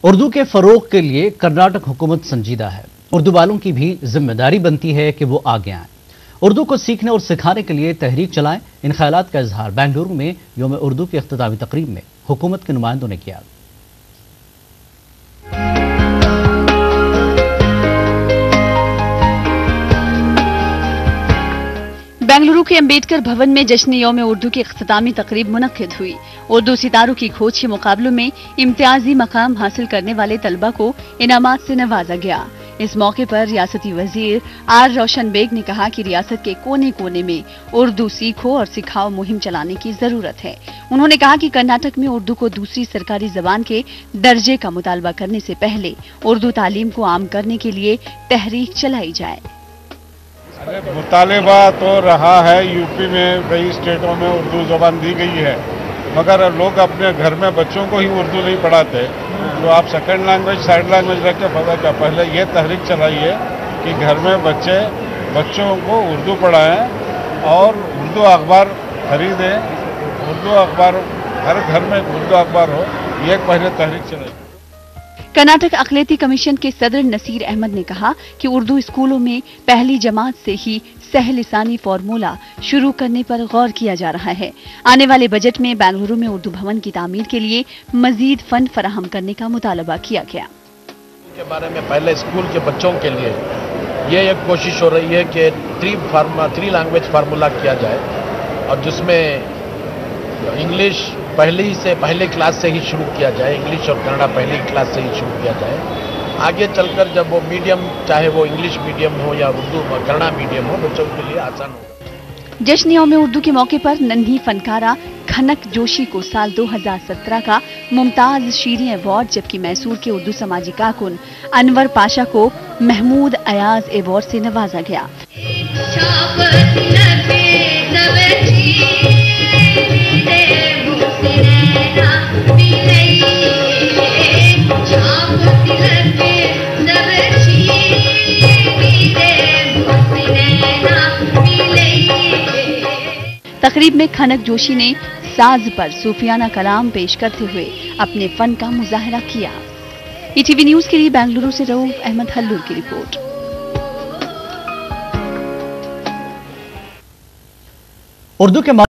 اردو کے فروغ کے لیے کرناٹک حکومت سنجیدہ ہے۔ اردو والوں کی بھی ذمہ داری بنتی ہے کہ وہ آگے آئیں، اردو کو سیکھنے اور سکھانے کے لیے تحریک چلائیں۔ ان خیالات کا اظہار بنگلورو میں یوم اردو کی اختتامی تقریب میں حکومت کے نمائندوں نے کیا۔ بنگلورو کے امبیڈکر بھون میں جشن یوم اردو کی اختتامی تقریب منعقد ہوئی۔ اردو ستاروں کی کھوج کے مقابلوں میں امتیازی مقام حاصل کرنے والے طلبہ کو انعامات سے نوازا گیا۔ اس موقع پر ریاستی وزیر آر روشن بیگ نے کہا کہ ریاست کے کونے کونے میں اردو سیکھو اور سکھاؤ مہم چلانے کی ضرورت ہے۔ انہوں نے کہا کہ کرناٹک میں اردو کو دوسری سرکاری زبان کے درجے کا مطالبہ کرنے سے پہلے اردو تعلیم کو عام کرنے کے لیے تحریک چلائی جائے۔ مطالبہ تو رہا ہے، یوپی میں کئی اسٹیٹوں میں اردو زبان دی گئی ہے، مگر لوگ اپنے گھر میں بچوں کو ہی اردو نہیں پڑھاتے، تو آپ سیکنڈ لینگویج سائڈ لینگویج رکھ کے پتہ کیا پہلے یہ تحریک چلائیے کہ گھر میں بچوں کو اردو پڑھائیں اور اردو اخبار خریدیں، اردو اخبار ہر گھر میں اردو اخبار ہو، یہ پہلے تحریک چلائیے۔ کرناٹک اقلیتی کمیشن کے صدر نصیر احمد نے کہا کہ اردو اسکولوں میں پہلی جماعت سے ہی سہ لسانی فارمولہ شروع کرنے پر غور کیا جا رہا ہے۔ آنے والے بجٹ میں بنگلورو میں اردو بھون کی تعمیر کے لیے مزید فنڈ فراہم کرنے کا مطالبہ کیا گیا۔ کے بارے میں پہلے اسکول کے بچوں کے لیے یہ ایک کوشش ہو رہی ہے کہ 3 لینگویج فارمولہ کیا جائے، اور جس میں انگلش پہلی کلاس سے ہی شروع کیا جائے، انگلش اور کنڑا پہلی کلاس سے ہی شروع کیا جائے۔ آگے چل کر جب وہ میڈیم، چاہے وہ انگلش میڈیم ہو یا اردو کنڑا میڈیم ہو، بچوں کے لیے آسان ہوگا۔ جشن یوم اردو کے موقع پر ننھی فنکارہ کھنک جوشی کو سال 2017 کا ممتاز شیریں ایوارڈ، جبکہ میسور کے اردو سماجی کارکن انور پاشا کو محمود ایاز ایوارڈ سے نوازا گیا۔ تقریب میں کھنک جوشی نے ساز پر صوفیانہ کلام پیش کرتے ہوئے اپنے فن کا مظاہرہ کیا۔ ETV نیوز کے لیے بنگلورو سے رؤف احمد ہلور کی رپورٹ۔ اردو کے